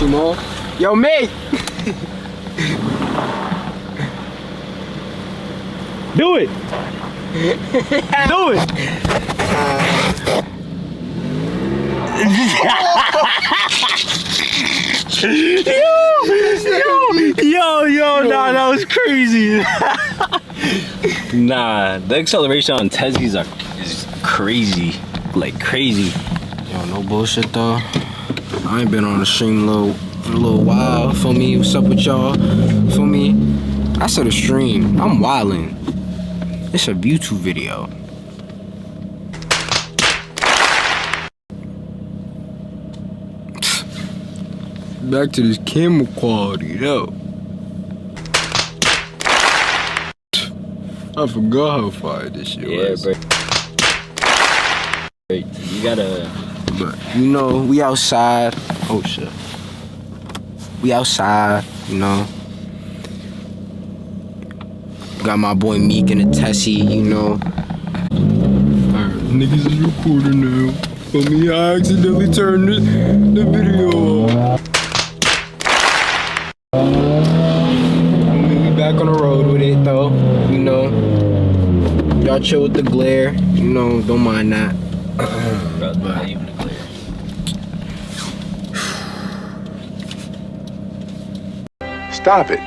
Shimo. Yo, mate! Do it! Do it! Yo, nah, that was crazy. Nah, the acceleration on Tezgies is crazy. Like crazy. Yo, no bullshit though. I ain't been on the stream in a little while. Feel me? What's up with y'all? Feel me? I said a stream. I'm wildin'. It's a YouTube video. Back to this camera quality though. I forgot how fire this shit was. Yeah, bro. You gotta. But you know, we outside. Oh shit. We outside, you know. Got my boy Meek and the Tessie, you know. Alright, niggas is recording now. For me, I accidentally turned the video off. We back on the road with it though, you know. Y'all chill with the glare, you know, don't mind that. Not even a glare. Stop it.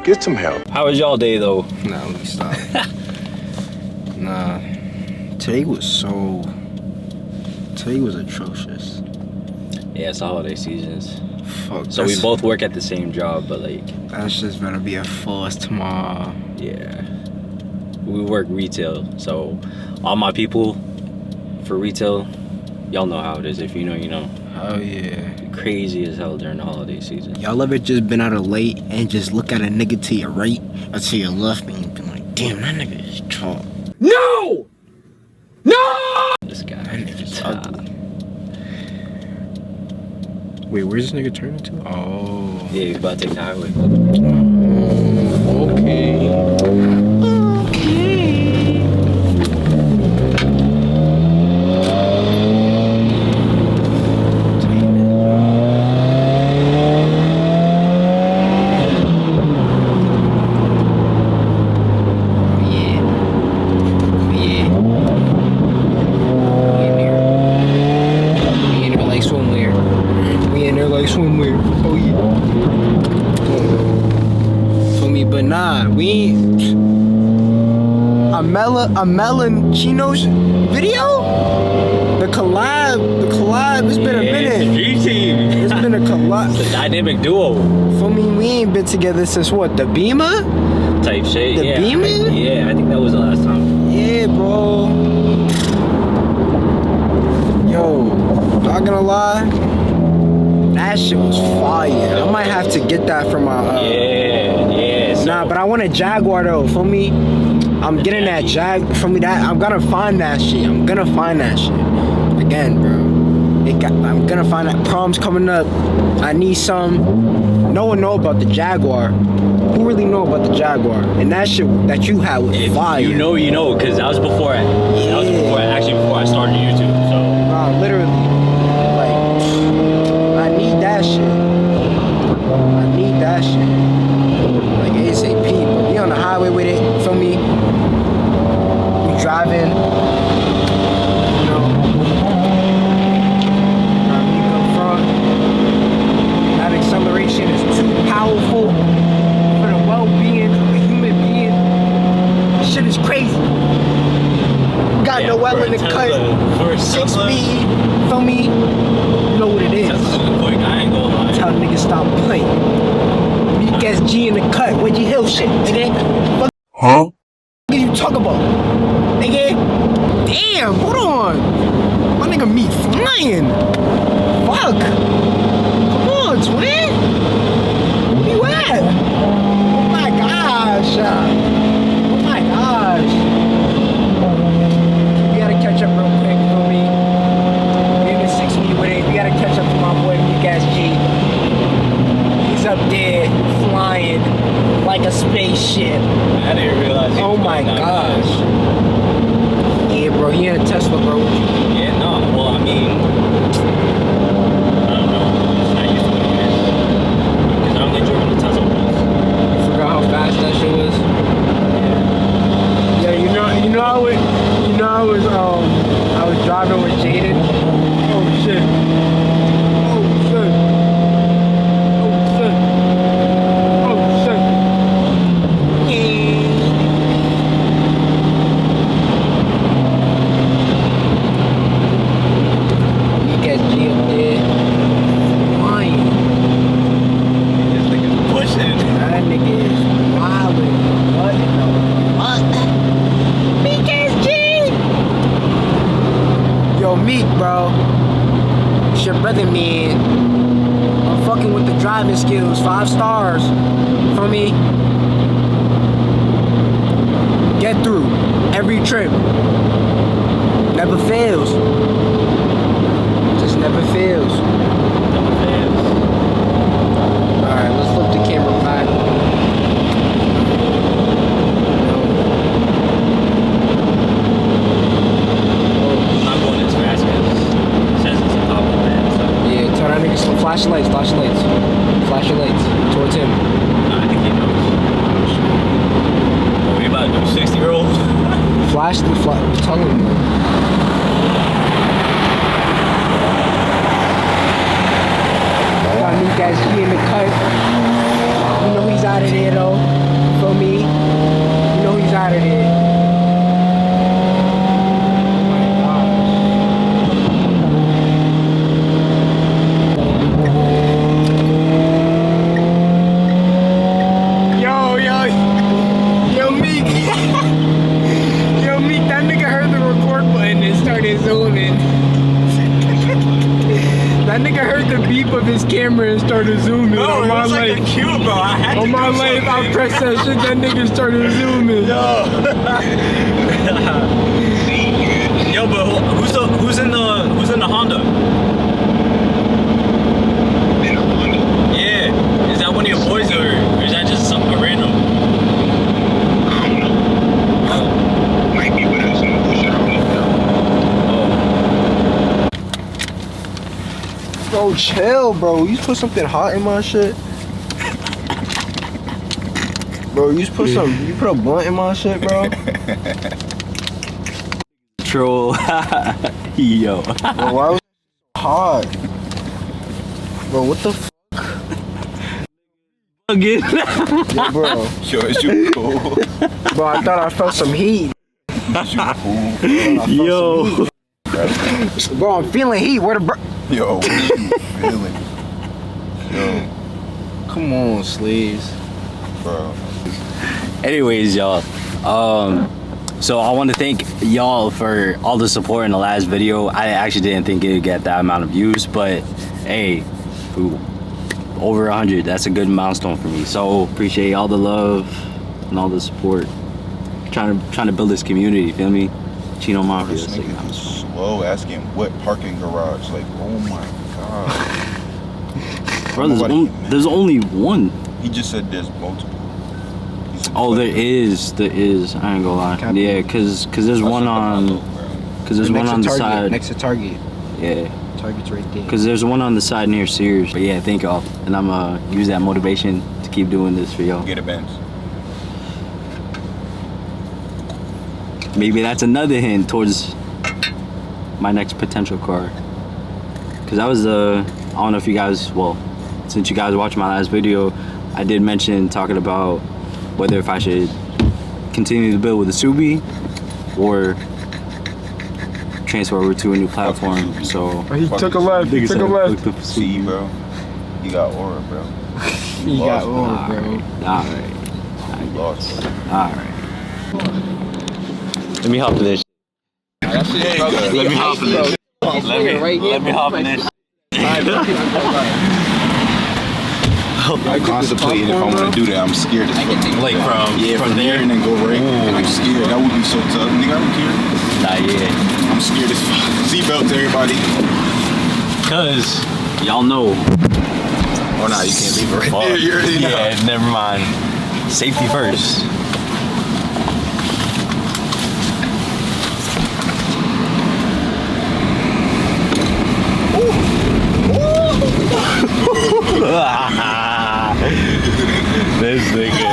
Get some help. How was y'all day though? Nah, let me stop. Nah. Today was atrocious. Yeah, it's the holiday seasons. Fuck. So we both work at the same job, but like. That's just gonna be a force tomorrow. Yeah. We work retail, so all my people for retail, y'all know how it is. If you know, you know. Oh yeah. Crazy as hell during the holiday season. Y'all ever just been out of late and just look at a nigga to your right or to your left and you be like, damn, that nigga is chalk. No! No! This guy. That nigga's ugly. Wait, where's this nigga turning to? Oh. Yeah, he's about to take the highway. Okay. A Melon Chino's video? The collab, it's been a minute. Street team. It's been a collab. The dynamic duo. For me, we ain't been together since what, the Beamer? Type shit, The yeah. Beamer? Yeah, I think that was the last time. Yeah, bro. Yo, not gonna lie, that shit was fire. I might have to get that from my yeah. So Nah, but I want a Jaguar though, for me. I'm getting that for me, that I'm gonna find that shit. Again, bro. I'm gonna find that. Prom's coming up. I need some. No one know about the Jaguar. Who really know about the Jaguar? And that shit that you had was fire. You know, because that was before I started YouTube. So Nah, literally. Like, I need that shit. Like ASAP, but we on the highway with it, feel me? We driving, you know. Driving up front. That acceleration is too powerful for the well-being of a human being. This shit is crazy. Got no well in the cut. For 6 speed, feel me? You know what it is. Quick, I ain't gonna lie. Tell niggas stop playing. Guess G in the cut, Reggie Hill shit, nigga. Huh? What you talk about? Nigga? Damn, hold on. My nigga me flying. Fuck. Come on, twin. Where you at? Oh my gosh. Oh my gosh. We gotta catch up real quick for me. We in the 6 speed with it. We gotta catch up to my boy Meek Ass G. Up there flying like a spaceship. I didn't realize. Oh my gosh. Yeah, bro, he had a Tesla, bro. Yeah, no. Well, I mean, I don't know. It's not used to what it is. Meek, bro. It's your brother, man. I'm fucking with the driving skills. 5 stars. For me. Get through. Every trip. Never fails. Just never fails. Alright, let's flip the camera back. Flashlights. Flash your lights towards him. I think he knows. Oh, we about to do 60-year-olds? Flash the tell him. Got new guys, he in the cut. You know he's out of there though. For me. You know he's out of there. That nigga heard the beep of his camera and started zooming. No, on it my was like life. a cue, bro. I had to on my do life, I something. pressed that shit. That nigga started zooming. Yo, but who's in the Honda? In a Honda? Yeah, is that one of your boys or is that just something random? I don't know. Oh. Might be with us in the bush. I don't know. Bro, chill, bro. You put something hot in my shit. Bro, you put a blunt in my shit, bro. Troll. Yo. Bro, why was it hot? Bro, what the f? Again. Yo, bro. Yo, is you cool? Bro, I thought I felt some heat. Is you cool? Yo. Bro, I'm feeling heat. Where the bro? Yo, what are you feeling? Yo, Come on, sleeves. bro. Anyways, y'all. So I want to thank y'all for all the support in the last video. I actually didn't think it would get that amount of views, but hey, over 100. That's a good milestone for me. So appreciate all the love and all the support. Trying to build this community. Feel me? Chino Mafia. This nigga is slow asking what parking garage. Like, oh my god. Bro, Nobody- there's only one. He just said there's multiple. He said Oh, there fuck. is. I ain't gonna lie. Copy. Yeah, cause there's one on. Cause there's one on the side. Next to Target. Yeah. Target's right there. Cause there's one on the side near Sears. But yeah, thank y'all, and I'm use that motivation to keep doing this for y'all. Get a Benz. Maybe that's another hint towards my next potential car. Cause that was I don't know if you guys, well, since you guys watched my last video, I did mention talking about whether if I should continue to build with a Subi or transfer over to a new platform. So He took a left. He took a left. See, bro. You got aura, bro. He got lost, on, bro. Alright. You lost, bro. Alright. Let me hop in this. Let me hop in this. Let me hop in this. I'm contemplating if I want to do that. I'm scared as fuck. Like from there and then go right. I'm scared. That would be so tough. Nigga, I don't care. Nah, yeah. I'm scared as fuck. Seatbelts, everybody. Cause y'all know. Oh, nah, you can't leave it right there. You already know. Yeah, never mind. Safety first. This nigga.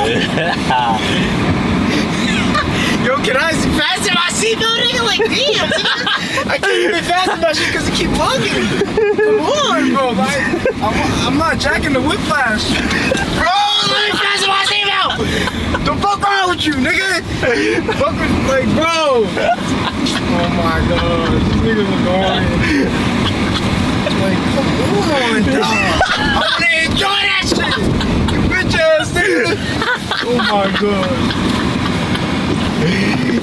Yo, can I fasten my seatbelt, nigga? Like, damn, nigga. I can't even fasten my shit because it keep bugging me. Come on, bro. Like, I'm not jacking the whiplash. Bro, let me fasten my seatbelt. The fuck wrong with you, nigga? Fucking, like, bro. Oh my god. This nigga's annoying. Like, come on, dog. I want to enjoy that shit. You bitch ass nigga. Oh my god.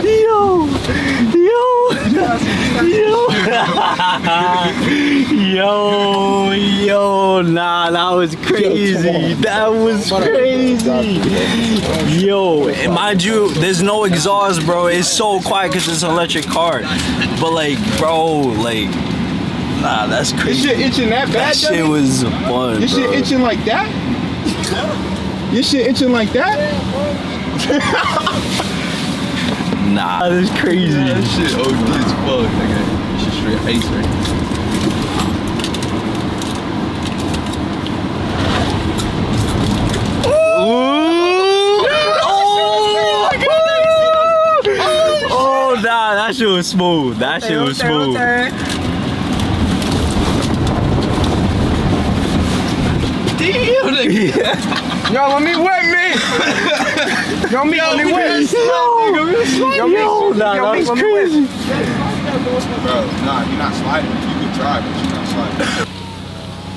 Yo. Yo, nah, that was crazy. That was crazy. Yo, and mind you, there's no exhaust, bro. It's so quiet because it's an electric car. But like, bro, like, nah, that's This crazy. shit itching that bad? That shit was fun, This shit bro. itching like that? This shit itching like that? Nah, that's crazy. That shit OD as fuck, nigga. This shit straight ice right now. Oh, nah, that shit was smooth. That shit was smooth. Yo, let me wet me. Yo, me, let me wet. Yo, nah, that was crazy. Bro, nah, you're not sliding. You can try, but you're not sliding.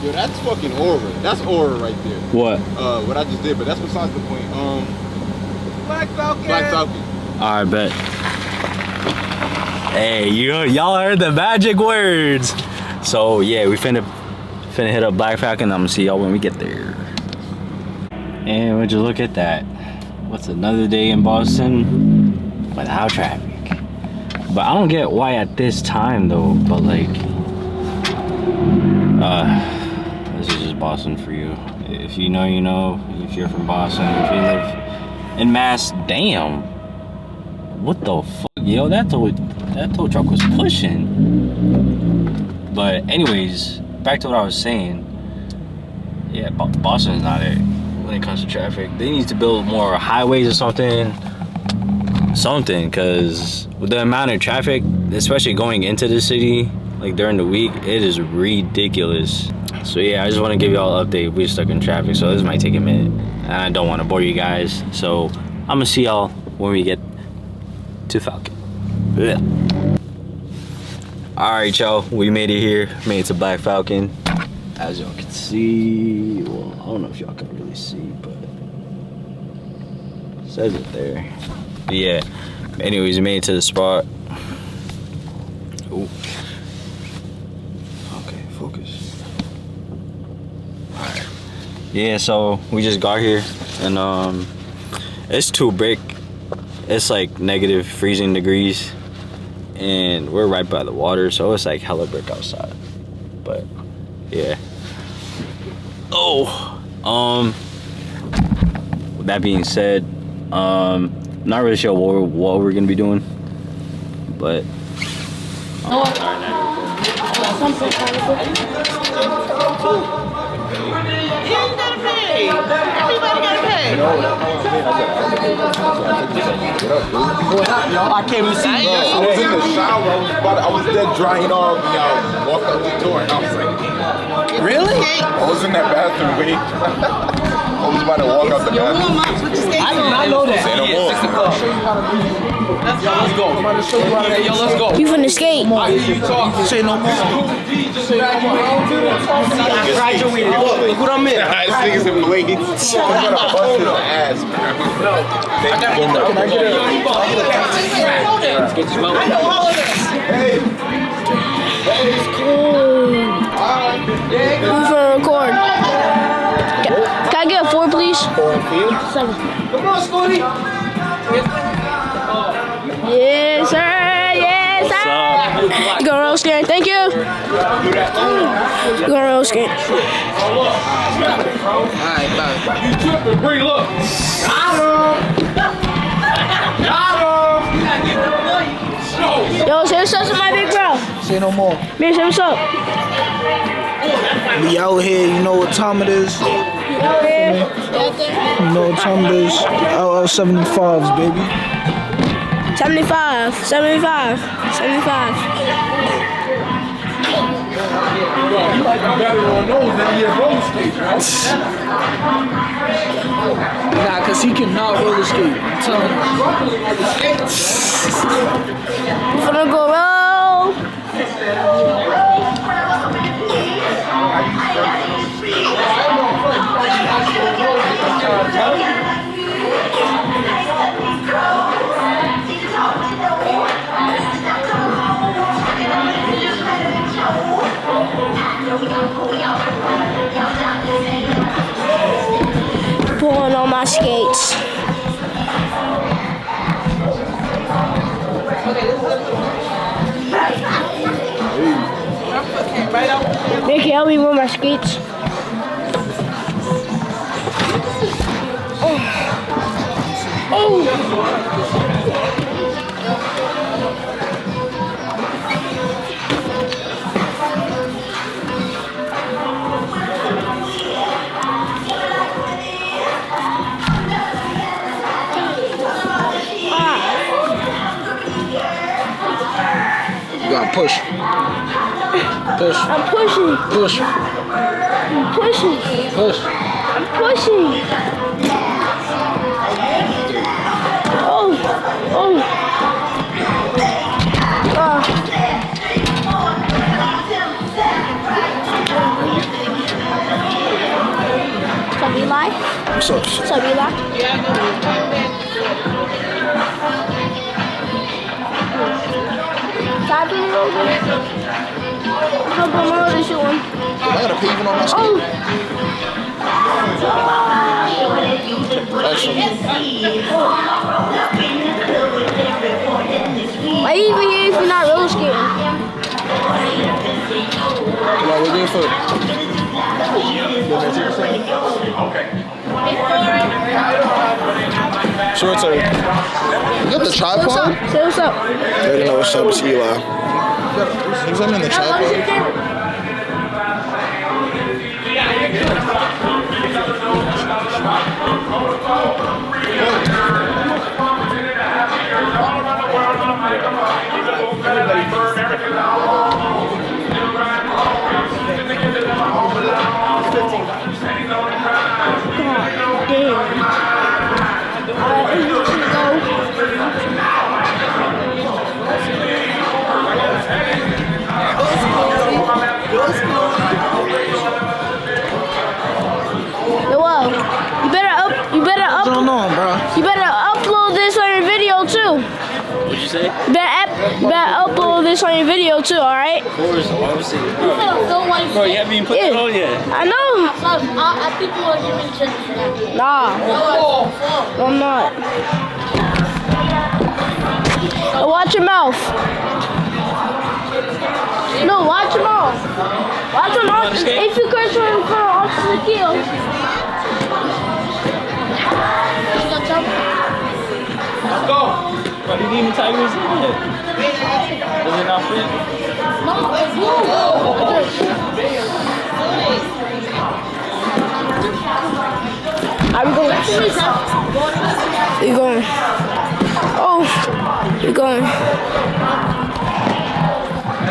Yo, that's fucking aura. That's aura right there. What? What I just did, but that's besides the point. Black Falcon. Alright, bet. Hey, y'all heard the magic words. So yeah, we finna hit up Black Falcon. I'm gonna see y'all when we get there. And would you look at that? What's another day in Boston without traffic? But I don't get why at this time though. But like, this is just Boston for you. If you know, you know. If you're from Boston, if you live in Mass, damn. What the fuck, yo? That tow truck was pushing. But anyways, back to what I was saying. Yeah, Boston's not it when it comes to traffic. They need to build more highways or something. Cause with the amount of traffic, especially going into the city, like during the week, it is ridiculous. So yeah, I just want to give y'all an update. We're stuck in traffic, so this might take a minute. And I don't want to bore you guys, so I'm gonna see y'all when we get to Falcon. Yeah. All right, y'all, we made it here. Made it to Black Falcon. As y'all can see, well, I don't know if y'all can really see, but it says it there. But yeah. Anyways, we made it to the spot. Ooh. Okay, focus. All right. Yeah, so we just got here, and it's too brick. It's like negative freezing degrees, and we're right by the water, so it's like hella brick outside. But yeah. With that being said, not really sure what we're gonna be doing, but I can't even see. I was in the shower. I was dead drying off, and y'all walked out the door, and I was like, Really? I was in that bathroom waiting. I was about to walk out the bathroom. I did not know that. Say no more. Let's go. I'm about to show you how to. Yo, let's go. You finna skate. I hear you talk. Say no more. Graduated. Look what I'm in. This nigga's in late. I'm gonna bust his ass, bro. Thank you so much. Can I get Who's gonna record? Can I get a 4, please? 7. Come on, Scotty. Yes, sir. Yes, sir. You going roll scan? Thank you. You going roll scan? Alright, bye. You tripping, Bree, look. Yo, say what's up to my big bro. Say no more. Man, say what's up. We out here, you know what time it is. You know what time it is. LL75s, baby. 75. 75. 75. You might be better on those than your roller skate, bro. Nah, cause he cannot roller skate. I'm telling you. Finna go roll. Pulling on my skates. Ricky, help me with my skates. You gotta push. Push. I'm pushing. Push. I'm pushing. Push. I'm pushing. Oh. What's up, Eli? What's up? What's up, Eli? Tap it over. How come all this one? I got a pavement on my skin. Oh. Why you even here if you're not roller skating? Come on, we're getting foot. Short turn. You got the tripod? Say what's up. I already know what's up. It's Eli. Is that in the tripod? You better upload this on your video too. What'd you say? You better upload this on your video too, alright? Of course, obviously. Bro, you haven't even put it on yet. I know. I think you want to give me the chance for that. Nah. No, I'm not. Watch your mouth. No, watch your mouth. Watch your mouth. If you curse in front of Officer Keel. Let's go. But he didn't even tie yours in yet. Does it not fit? No, it's Are we going? You going? Oh, you going?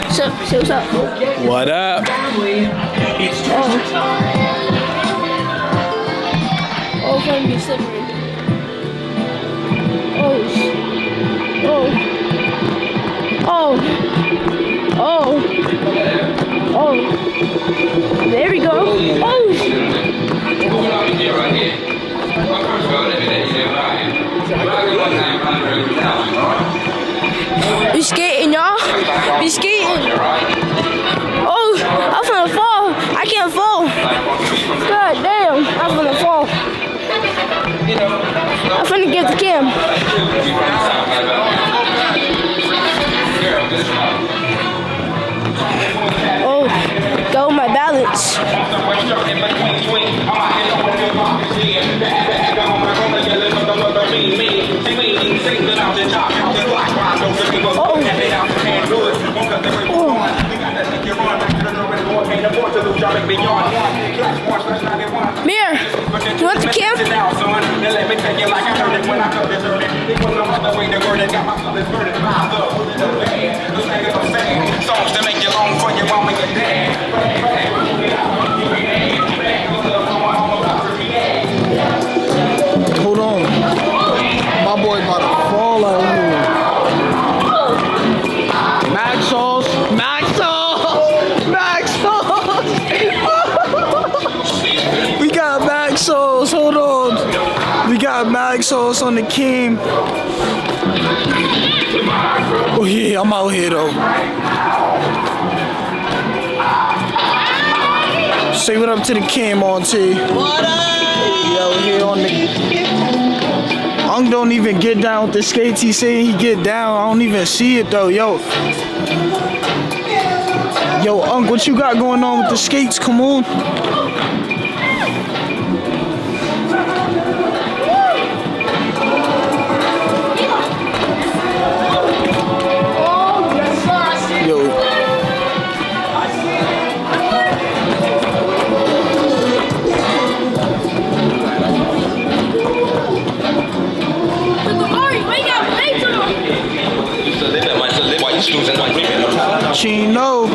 What's up? Say what's up. What up? Oh, it's gonna be slippery. There we go. We skating, y'all. We skating. Oh, I'm gonna fall. I can't fall. God damn, I'm gonna fall. I'm finna get the cam. Oh, go my balance. Mir, you want the cam? Songs to make you long for your mama and your dad. Hold on. My boy about to fall out here. Max sauce. We got Max sauce. Hold on. We got Max sauce on the King. Oh yeah, I'm out here though. Say what up to the Cam on T. What up? Yo, here on the. Ung don't even get down with the skates. He say he get down. I don't even see it though. Yo, Ung, what you got going on with the skates? Come on. Chino,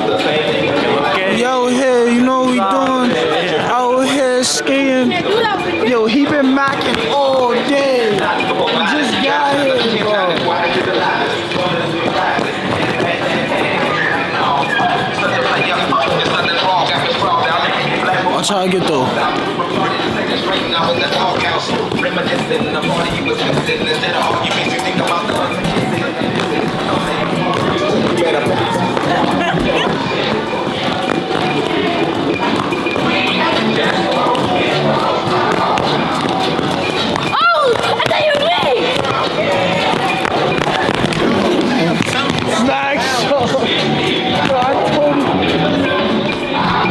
yo, here, you know what we doing? Out here skating. Yo, he been macking all day. We just got here, bro. Watch how I get though. Oh, I thought you were me.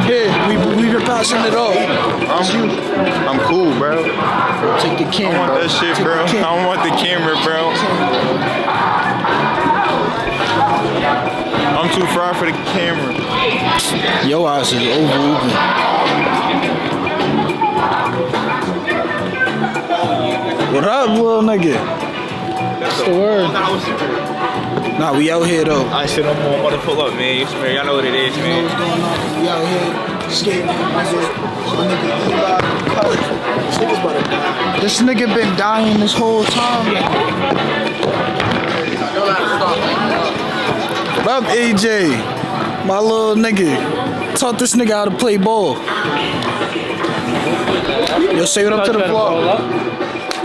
Yeah, we've been passing it off. I'm cool, bro. Take the camera. I want that shit, Take bro. the camera. I don't want the camera, bro. I'm too fried for the camera. Your ass is over open. What up, little nigga? What's the word? Nah, we out here though. I shit, I'm about to pull up, man. Y'all know what it is, You know man. what's going on? We out here skating. This nigga been dying this whole time. What up, AJ? My little nigga. Taught this nigga how to play ball. Yo, say what up to the vlog.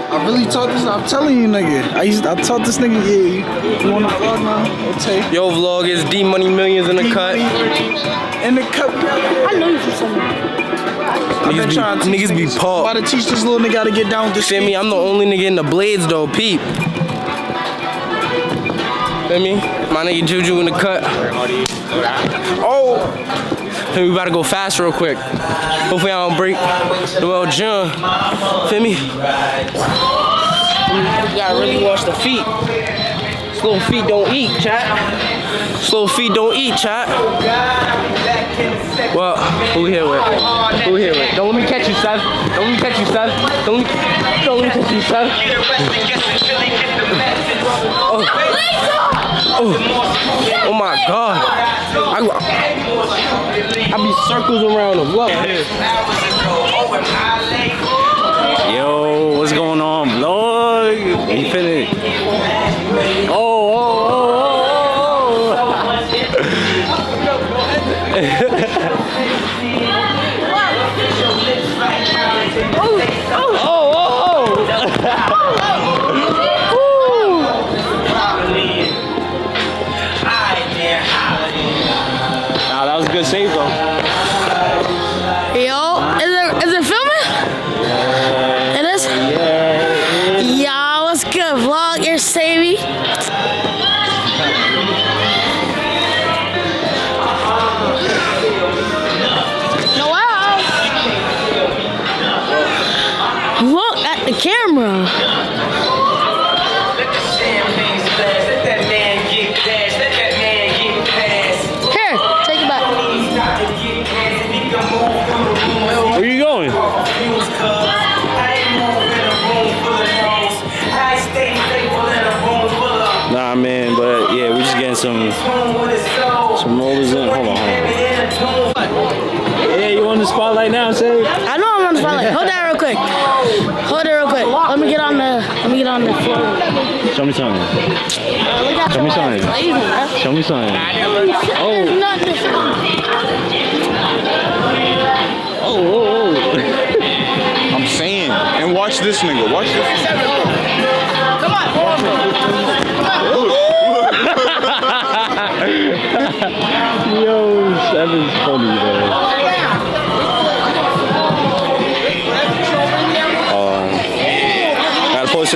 I really taught this. I'm telling you, nigga. I taught this nigga. Yeah, you want to vlog now? Okay. Yo, vlog is D Money Millions in the cut. In the cup. I know you from somewhere. Niggas be I'm pop. about to teach this little nigga how to get down with this. Feel me? I'm the only nigga in the blades though, peep. Feel me? My nigga Juju in the cut. Oh! Feel me? We about to go fast real quick. Hopefully I don't break the well John. Feel me? You gotta really wash the feet. Slow feet don't eat, chat. Slow feet don't eat, chat. Well, who we here with? Who we here with? Don't let me catch you, Seth. Don't let me catch you, Seth. Don't let me catch you, Seth. Oh my God. I be circles around him. Look. Yo, what's going on, vlog? You finna? Nah, that was a good save though. Yo, is it filming? It is? Yo, what's good, vlog? It's Savvy. Noel. Look at the camera. Here, take it back. Where you going? Nah, man, but yeah, we're just getting some rollers in. Hold on. Yeah, you on the spotlight now, say? I know I'm on the spotlight. Hold that real quick. Hold it real quick. Let me get on the floor. Show me something. Show me something. Show me something. There's nothing to film. Oh. I'm saying. And watch this nigga. Watch this nigga. Come on. Yo, Seven's funny, though.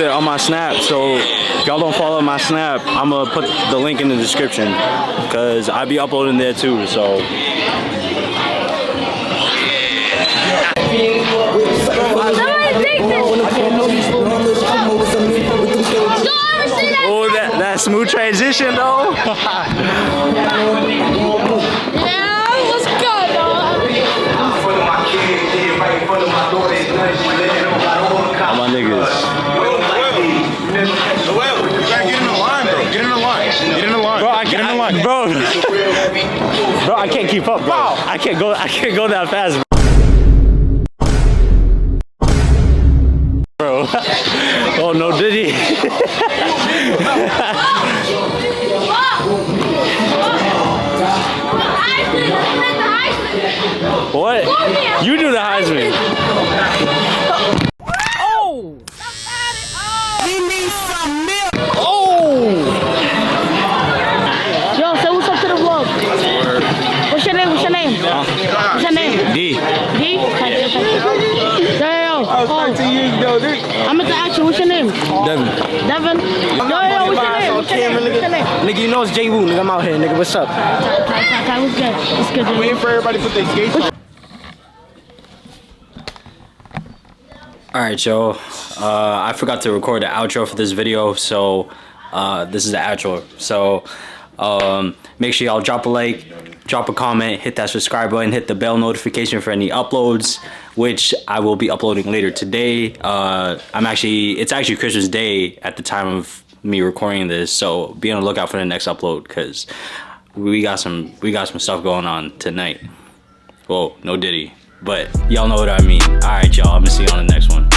it on my Snap. So if y'all don't follow my Snap, I'm gonna put the link in the description because I be uploading there too. So oh, that smooth transition though. Yeah, what's good, dog? All my niggas. Noel, you gotta get in the line, bro. Get in the line. Get in the line. Bro, I can't, bro, I can't keep up, bro. I can't go that fast, bro. Oh no, did he? What? You do the Heisman. Oh! Yo, say what's up to the vlog. What's your name? What's your name? What's your name? D. D? Yo, I'm at the action. What's your name? Devin. Devin? Yo, what's your name? What's your name? Nigga, you know it's J Woo, nigga. I'm out here, nigga. What's up? Ty, what's good? What's good, Waiting for everybody to put their skates on. Alright, yo. I forgot to record the outro for this video, so this is the outro. So make sure y'all drop a like, drop a comment, hit that subscribe button, hit the bell notification for any uploads, which I will be uploading later today. It's actually Christmas Day at the time of me recording this, so be on the lookout for the next upload because we got some stuff going on tonight. Well, no Diddy, but y'all know what I mean. Alright, y'all, I'm gonna see you on the next one.